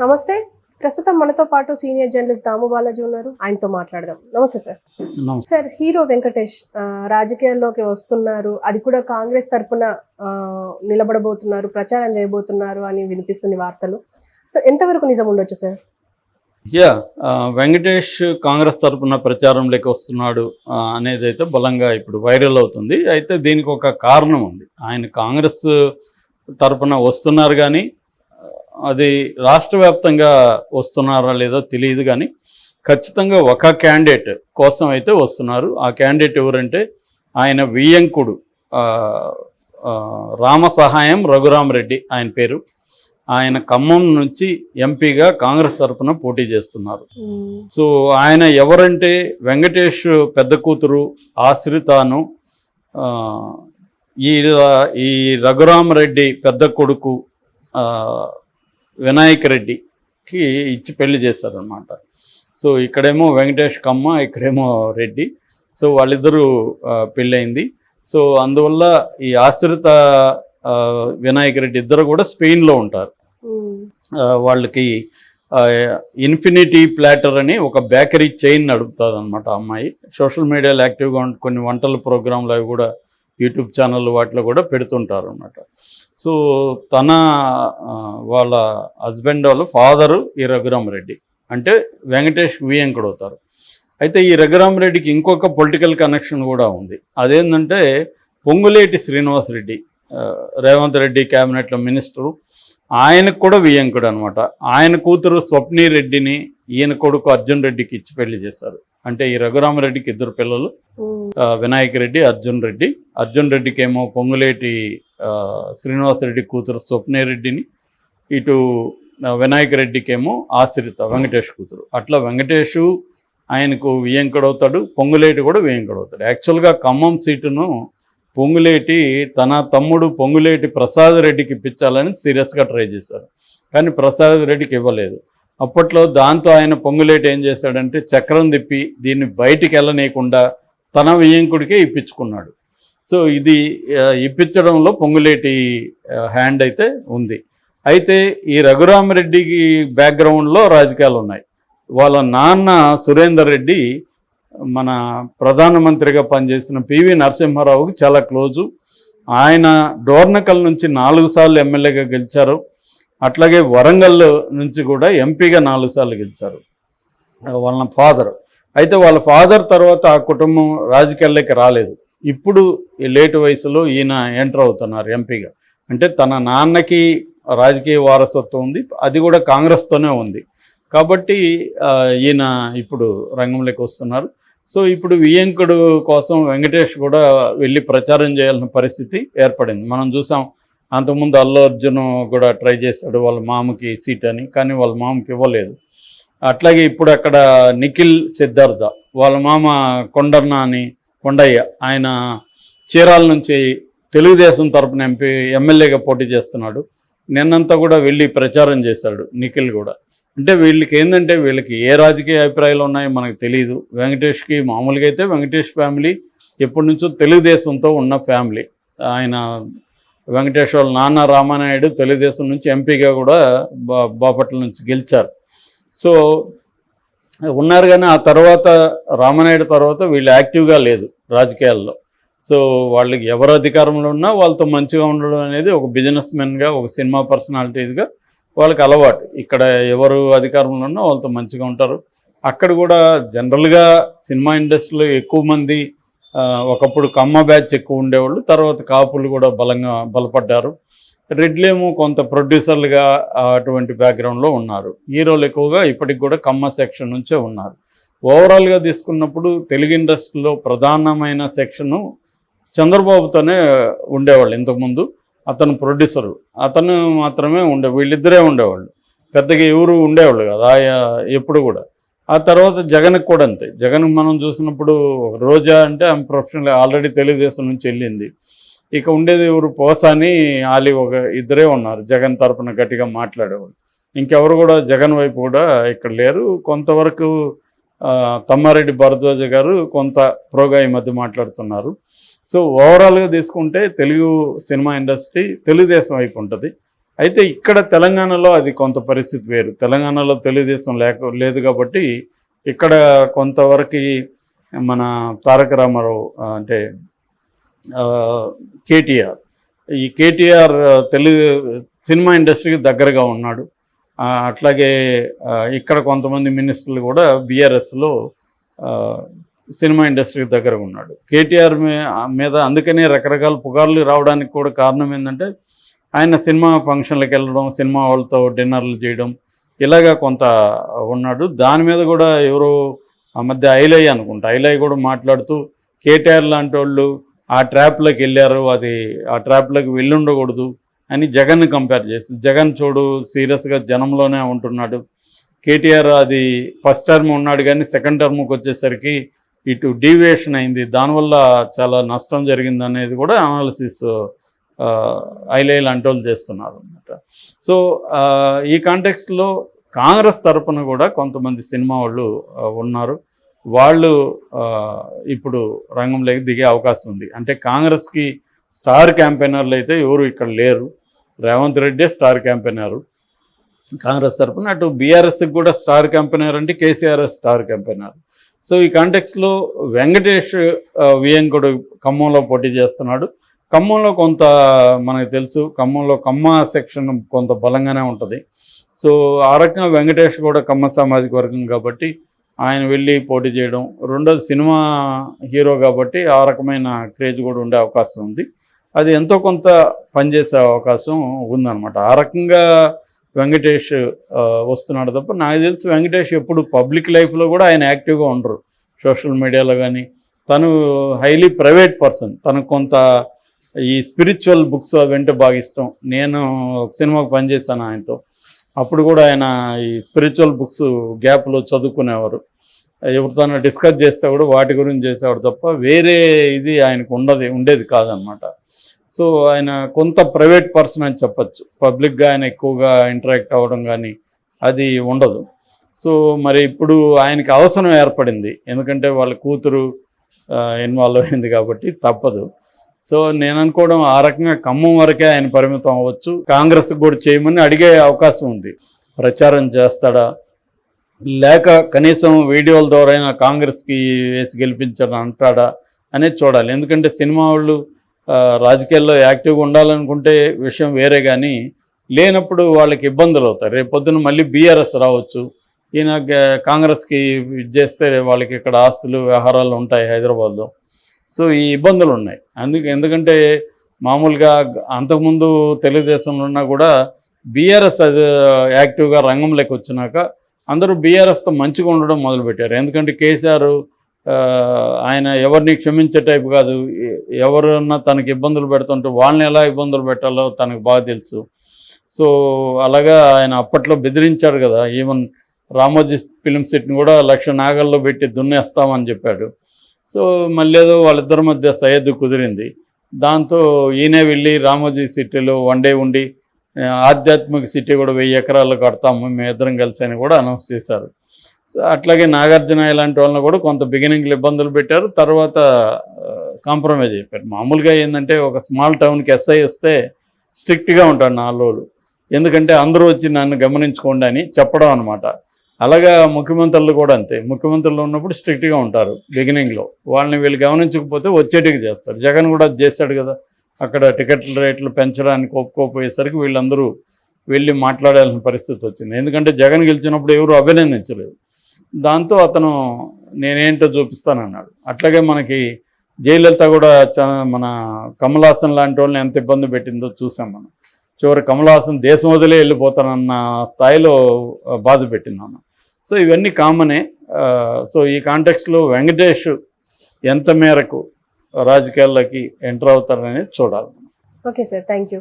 నమస్తే. ప్రస్తుతం మనతో పాటు సీనియర్ జర్నలిస్ట్ దాము బాలాజీ ఉన్నారు. ఆయనతో మాట్లాడదాం. నమస్తే సార్. సార్, హీరో వెంకటేష్ రాజకీయాల్లోకి వస్తున్నారు, అది కూడా కాంగ్రెస్ తరపున నిలబడబోతున్నారు, ప్రచారం చేయబోతున్నారు అని వినిపిస్తుంది వార్తలు. సో ఎంతవరకు నిజం ఉండొచ్చు సార్? వెంకటేష్ కాంగ్రెస్ తరపున ప్రచారంలోకి వస్తున్నాడు అనేది అయితే బలంగా ఇప్పుడు వైరల్ అవుతుంది. అయితే దీనికి ఒక కారణం ఉంది. ఆయన కాంగ్రెస్ తరపున వస్తున్నారు కానీ అది రాష్ట్ర వ్యాప్తంగా వస్తున్నారా లేదో తెలియదు, కానీ ఖచ్చితంగా ఒక క్యాండిడేట్ కోసం అయితే వస్తున్నారు. ఆ క్యాండిడేట్ ఎవరంటే ఆయన వియ్యంకుడు రామసహాయం రఘురామరెడ్డి ఆయన పేరు. ఆయన ఖమ్మం నుంచి ఎంపీగా కాంగ్రెస్ తరఫున పోటీ చేస్తున్నారు. సో ఆయన ఎవరంటే వెంకటేష్ పెద్ద కూతురు ఆశ్రితాను ఈ రఘురామరెడ్డి పెద్ద కొడుకు వినాయక్ రెడ్డికి ఇచ్చి పెళ్లి చేశారనమాట. సో ఇక్కడేమో వెంకటేష్ కమ్మ, ఇక్కడేమో రెడ్డి. సో వాళ్ళిద్దరూ పెళ్ళయింది. సో అందువల్ల ఈ ఆశ్రిత వినాయక్ రెడ్డి ఇద్దరు కూడా స్పెయిన్లో ఉంటారు. వాళ్ళకి ఇన్ఫినిటీ ప్లాటర్ అని ఒక బేకరీ చైన్ నడుపుతుంది అనమాట అమ్మాయి. సోషల్ మీడియాలో యాక్టివ్గా కొన్ని వంటల ప్రోగ్రాంలు అవి కూడా యూట్యూబ్ ఛానల్ వాటిలో కూడా పెడుతుంటారు అన్నమాట. సో వాళ్ళ హస్బెండ్ వాళ్ళ ఫాదరు ఈ రఘురామరెడ్డి, అంటే వెంకటేష్ వియ్యంకుడు అవుతారు. అయితే ఈ రఘురామరెడ్డికి ఇంకొక పొలిటికల్ కనెక్షన్ కూడా ఉంది. అదేంటంటే పొంగులేటి శ్రీనివాసరెడ్డి, రేవంత్ రెడ్డి క్యాబినెట్లో మినిస్టరు, ఆయనకు కూడా వియ్యంకుడు అనమాట. ఆయన కూతురు స్వప్ని రెడ్డిని ఈయన కొడుకు అర్జున్ రెడ్డికి ఇచ్చి పెళ్లి చేశారు. అంటే ఈ రఘురామరెడ్డికి ఇద్దరు పిల్లలు, వినాయక్ రెడ్డి, అర్జున్ రెడ్డి. అర్జున్ రెడ్డికి ఏమో పొంగులేటి శ్రీనివాసరెడ్డి కూతురు స్వప్ని రెడ్డిని, ఇటు వినాయక్ రెడ్డికి ఏమో ఆశ్రిత వెంకటేష్ కూతురు. అట్లా వెంకటేష్ ఆయనకు వియ్యంకుడు అవుతాడు, పొంగులేటి కూడా వియ్యంకుడు అవుతాడు. యాక్చువల్గా ఖమ్మం సీటును పొంగులేటి తన తమ్ముడు పొంగులేటి ప్రసాద్ రెడ్డికి ఇప్పించాలని సీరియస్గా ట్రై చేశారు, కానీ ప్రసాద్ రెడ్డికి ఇవ్వలేదు. అప్పట్లో దాంతో ఆయన పొంగులేటి ఏం చేశాడంటే చక్రం తిప్పి దీన్ని బయటికి వెళ్ళనీయకుండా తన వియ్యంకుడికే ఇప్పించుకున్నాడు. సో ఇది ఇప్పించడంలో పొంగులేటి హ్యాండ్ అయితే ఉంది. అయితే ఈ రఘురామరెడ్డికి బ్యాక్గ్రౌండ్లో రాజకీయాలు ఉన్నాయి. వాళ్ళ నాన్న సురేందర్ రెడ్డి మన ప్రధానమంత్రిగా పనిచేసిన పివి నరసింహారావుకి చాలా క్లోజు. ఆయన డోర్నకల్ నుంచి 4 సార్లు ఎమ్మెల్యేగా గెలిచారు. అట్లాగే వరంగల్ నుంచి కూడా ఎంపీగా 4 సార్లు గెలిచారు వాళ్ళ ఫాదర్. అయితే వాళ్ళ ఫాదర్ తర్వాత ఆ కుటుంబం రాజకీయాల్లోకి రాలేదు. ఇప్పుడు ఈ లేటు వయసులో ఈయన ఎంటర్ అవుతున్నారు ఎంపీగా. అంటే తన నాన్నకి రాజకీయ వారసత్వం ఉంది, అది కూడా కాంగ్రెస్తోనే ఉంది. కాబట్టి ఈయన ఇప్పుడు రంగంలోకి వస్తున్నారు. సో ఇప్పుడు వియ్యంకుడు కోసం వెంకటేష్ కూడా వెళ్ళి ప్రచారం చేయాల్సిన పరిస్థితి ఏర్పడింది. మనం చూసాం, అంతకుముందు అల్లు అర్జున్ కూడా ట్రై చేశాడు వాళ్ళ మామకి సీట్ అని, కానీ వాళ్ళ మామకి ఇవ్వలేదు. అట్లాగే ఇప్పుడు అక్కడ నిఖిల్ సిద్ధార్థ వాళ్ళ మామ కొండయ్య, ఆయన చీరాల నుంచి తెలుగుదేశం తరపున ఎమ్మెల్యేగా పోటీ చేస్తున్నాడు. నిన్నంతా కూడా వెళ్ళి ప్రచారం చేశాడు నిఖిల్ కూడా. అంటే వీళ్ళకి ఏంటంటే వీళ్ళకి ఏ రాజకీయ అభిప్రాయాలు ఉన్నాయో మనకు తెలియదు. వెంకటేష్కి మామూలుగా అయితే వెంకటేష్ ఫ్యామిలీ ఎప్పటి నుంచో తెలుగుదేశంతో ఉన్న ఫ్యామిలీ. ఆయన వెంకటేష్ వాళ్ళ నాన్న రామానాయుడు తెలుగుదేశం నుంచి ఎంపీగా కూడా బాపట్ల నుంచి గెలిచారు. సో ఉన్నారు, కానీ ఆ తర్వాత రామానాయుడు తర్వాత వీళ్ళు యాక్టివ్గా లేదు రాజకీయాల్లో. సో వాళ్ళకి ఎవరు అధికారంలో ఉన్నా వాళ్ళతో మంచిగా ఉండడం అనేది ఒక బిజినెస్ మెన్గా, ఒక సినిమా పర్సనాలిటీగా వాళ్ళకి అలవాటు. ఇక్కడ ఎవరు అధికారంలో ఉన్నా వాళ్ళతో మంచిగా ఉంటారు. అక్కడ కూడా జనరల్గా సినిమా ఇండస్ట్రీలో ఎక్కువ మంది ఒకప్పుడు కమ్మ బ్యాచ్ ఎక్కువ ఉండేవాళ్ళు, తర్వాత కాపులు కూడా బలపడ్డారు. రెడ్లేమో కొంత ప్రొడ్యూసర్లుగా అటువంటి బ్యాక్గ్రౌండ్లో ఉన్నారు. హీరోలు ఎక్కువగా ఇప్పటికి కూడా కమ్మ సెక్షన్ నుంచే ఉన్నారు. ఓవరాల్గా తీసుకున్నప్పుడు తెలుగు ఇండస్ట్రీలో ప్రధానమైన సెక్షను చంద్రబాబుతోనే ఉండేవాళ్ళు ఇంతకుముందు. అతను ప్రొడ్యూసరు, అతను మాత్రమే వీళ్ళిద్దరే ఉండేవాళ్ళు, పెద్దగా ఎవరు ఉండేవాళ్ళు కదా ఎప్పుడు కూడా. ఆ తర్వాత జగన్కి కూడా అంతే. జగన్ మనం చూసినప్పుడు రోజా అంటే ఆమె ప్రొఫెషనల్ ఆల్రెడీ తెలుగుదేశం నుంచి వెళ్ళింది. ఇక ఉండేది ఎవరు, పోసాని, ఆలి, ఒక ఇద్దరే ఉన్నారు జగన్ తరపున గట్టిగా మాట్లాడేవాళ్ళు. ఇంకెవరు కూడా జగన్ వైపు కూడా ఇక్కడ లేరు. కొంతవరకు తమ్మారెడ్డి భరద్వాజ గారు కొంత ప్రోగా ఈ మధ్య మాట్లాడుతున్నారు. సో ఓవరాల్గా తీసుకుంటే తెలుగు సినిమా ఇండస్ట్రీ తెలుగుదేశం వైపు ఉంటుంది. అయితే ఇక్కడ తెలంగాణలో అది కొంత పరిస్థితి వేరు. తెలంగాణలో తెలుగుదేశం లేదు కాబట్టి ఇక్కడ కొంతవరకు మన తారక రామారావు అంటే కేటీఆర్, ఈ కేటీఆర్ తెలుగు సినిమా ఇండస్ట్రీకి దగ్గరగా ఉన్నాడు. అట్లాగే ఇక్కడ కొంతమంది మినిస్టర్లు కూడా బీఆర్ఎస్లో సినిమా ఇండస్ట్రీకి దగ్గరగా ఉన్నాడు. కేటీఆర్ మీద అందుకనే రకరకాల పుకార్లు రావడానికి కూడా కారణం ఏంటంటే ఆయన సినిమా ఫంక్షన్లకు వెళ్ళడం, సినిమా వాళ్ళతో డిన్నర్లు చేయడం, ఇలాగా కొంత ఉన్నాడు. దాని మీద కూడా ఎవరో ఆ మధ్య ఐలయ్య అనుకుంటా, ఐలయ్య కూడా మాట్లాడుతూ కేటీఆర్ లాంటి వాళ్ళు ఆ ట్రాప్లోకి వెళ్ళారు, అది ఆ ట్రాప్లోకి వెళ్ళి ఉండకూడదు అని జగన్ని కంపేర్ చేసి, జగన్ చూడు సీరియస్గా జనంలోనే ఉంటున్నాడు, కేటీఆర్ అది ఫస్ట్ టర్మ్ ఉన్నాడు కానీ సెకండ్ టర్మ్కి వచ్చేసరికి ఇటు డీవియేషన్ అయింది, దానివల్ల చాలా నష్టం జరిగింది అనేది కూడా అనాలిసిస్ ఐలయ్య లాంటి వాళ్ళు చేస్తున్నారు అనమాట. సో ఈ కాంటెక్స్ట్లో కాంగ్రెస్ తరపున కూడా కొంతమంది సినిమా వాళ్ళు ఉన్నారు. వాళ్ళు ఇప్పుడు రంగంలోకి దిగే అవకాశం ఉంది. అంటే కాంగ్రెస్కి స్టార్ క్యాంపెయినర్లు అయితే ఎవరు ఇక్కడ లేరు. రేవంత్ రెడ్డి స్టార్ క్యాంపెయినరు కాంగ్రెస్ తరపున. అటు బీఆర్ఎస్కి కూడా స్టార్ క్యాంపెయినర్ అంటే కేసీఆర్ స్టార్ క్యాంపెయినర్. సో ఈ కాంటెక్స్లో వెంకటేష్ వియంకుడు ఖమ్మంలో పోటీ చేస్తున్నాడు. ఖమ్మంలో కొంత మనకు తెలుసు, ఖమ్మంలో కమ్మ సెక్షన్ కొంత బలంగానే ఉంటుంది. సో ఆ రకంగా వెంకటేష్ కూడా కమ్మ సామాజిక వర్గం కాబట్టి ఆయన వెళ్ళి పోటీ చేయడం, రెండోది సినిమా హీరో కాబట్టి ఆ రకమైన క్రేజ్ కూడా ఉండే అవకాశం ఉంది. అది ఎంతో కొంత పనిచేసే అవకాశం ఉందన్నమాట. ఆ రకంగా వెంకటేష్ వస్తున్నాడు తప్ప నాకు తెలిసి వెంకటేష్ ఎప్పుడు పబ్లిక్ లైఫ్లో కూడా ఆయన యాక్టివ్గా ఉండరు. సోషల్ మీడియాలో కానీ తను హైలీ ప్రైవేట్ పర్సన్. తనకు కొంత ఈ స్పిరిచువల్ బుక్స్ అవంటే బాగా ఇష్టం. నేను ఒక సినిమాకి పనిచేశాను ఆయనతో, అప్పుడు కూడా ఆయన ఈ స్పిరిచువల్ బుక్స్ గ్యాప్లో చదువుకునేవారు. ఎవరితోనో డిస్కస్ చేస్తే కూడా వాటి గురించి చేసేవాడు తప్ప వేరే ఇది ఆయనకు ఉండేది కాదనమాట. సో ఆయన కొంత ప్రైవేట్ పర్సన్ అని చెప్పచ్చు. పబ్లిక్గా ఆయన ఎక్కువగా ఇంటరాక్ట్ అవ్వడం కానీ అది ఉండదు. సో మరి ఇప్పుడు ఆయనకి అవసరం ఏర్పడింది, ఎందుకంటే వాళ్ళ కూతురు ఇన్వాల్వ్ అయింది కాబట్టి తప్పదు. సో నేను అనుకోవడం ఆ రకంగా ఖమ్మం వరకే ఆయన పరిమితం అవ్వచ్చు. కాంగ్రెస్కి కూడా చేయమని అడిగే అవకాశం ఉంది. ప్రచారం చేస్తాడా లేక కనీసం వీడియోల ద్వారా కాంగ్రెస్కి వేసి గెలిపించడం అంటాడా అనేది చూడాలి. ఎందుకంటే సినిమా వాళ్ళు రాజకీయాల్లో యాక్టివ్గా ఉండాలనుకుంటే విషయం వేరే, కానీ లేనప్పుడు వాళ్ళకి ఇబ్బందులు అవుతాయి. రేపు పొద్దున మళ్ళీ బీఆర్ఎస్ రావచ్చు, ఈయన కాంగ్రెస్కి చేస్తే వాళ్ళకి ఇక్కడ ఆస్తులు వ్యవహారాలు ఉంటాయి హైదరాబాద్లో. సో ఈ ఇబ్బందులు ఉన్నాయి. ఎందుకంటే మామూలుగా అంతకుముందు తెలుగుదేశంలో ఉన్నా కూడా బీఆర్ఎస్ అది యాక్టివ్గా రంగంలోకి వచ్చినాక అందరూ బీఆర్ఎస్తో మంచిగా ఉండడం మొదలుపెట్టారు. ఎందుకంటే కేసీఆర్ ఆయన ఎవరిని క్షమించే టైపు కాదు. ఎవరన్నా తనకి ఇబ్బందులు పెడుతుంటే వాళ్ళని ఎలా ఇబ్బందులు పెట్టాలో తనకు బాగా తెలుసు. సో అలాగా ఆయన అప్పట్లో బెదిరించాడు కదా, ఈవెన్ రామోజీ ఫిలిం సిటీని కూడా 1,00,000 నాగల్లో పెట్టి దున్నేస్తామని చెప్పాడు. సో మళ్ళీ ఏదో వాళ్ళిద్దరి మధ్య సయ్యద్దు కుదిరింది. దాంతో ఈయనే వెళ్ళి రామోజీ సిటీలో వన్ డే ఉండి ఆధ్యాత్మిక సిటీ కూడా 1000 ఎకరాలు కడతాము మేమిద్దరం కలిసి అని కూడా అనౌన్స్ చేశారు. సో అట్లాగే నాగార్జున ఇలాంటి వాళ్ళని కూడా కొంత బిగినింగ్లో ఇబ్బందులు పెట్టారు, తర్వాత కాంప్రమైజ్ అయిపోయారు. మామూలుగా ఏంటంటే ఒక స్మాల్ టౌన్కి ఎస్ఐ వస్తే స్ట్రిక్ట్గా ఉంటాడు 4 రోజులు, ఎందుకంటే అందరూ వచ్చి నన్ను గమనించుకోండి అని చెప్పడం అనమాట. అలాగా ముఖ్యమంత్రులు కూడా అంతే. ముఖ్యమంత్రులు ఉన్నప్పుడు స్ట్రిక్ట్గా ఉంటారు బిగినింగ్లో, వాళ్ళని వీళ్ళు గమనించకపోతే వచ్చేటికి చేస్తారు. జగన్ కూడా చేస్తాడు కదా, అక్కడ టికెట్ల రేట్లు పెంచడానికి ఒప్పుకోపోయేసరికి వీళ్ళందరూ వెళ్ళి మాట్లాడాల్సిన పరిస్థితి వచ్చింది. ఎందుకంటే జగన్ గెలిచినప్పుడు ఎవరు అభినందించలేదు. దాంతో అతను నేనేంటో చూపిస్తానన్నాడు. అట్లాగే మనకి జయలలిత కూడా మన కమల్ హాసన్ లాంటి వాళ్ళని ఎంత ఇబ్బంది పెట్టిందో చూసాం మనం. చివరి కమల్ హాసన్ దేశం వదిలే వెళ్ళిపోతానన్న స్థాయిలో బాధ పెట్టిందన్న. సో ఇవన్నీ కామనే. సో ఈ కాంటెక్స్లో వెంకటేష్ ఎంత మేరకు రాజకీయాల్లోకి ఎంటర్ అవుతారనేది చూడాలి. Okay sir, thank you.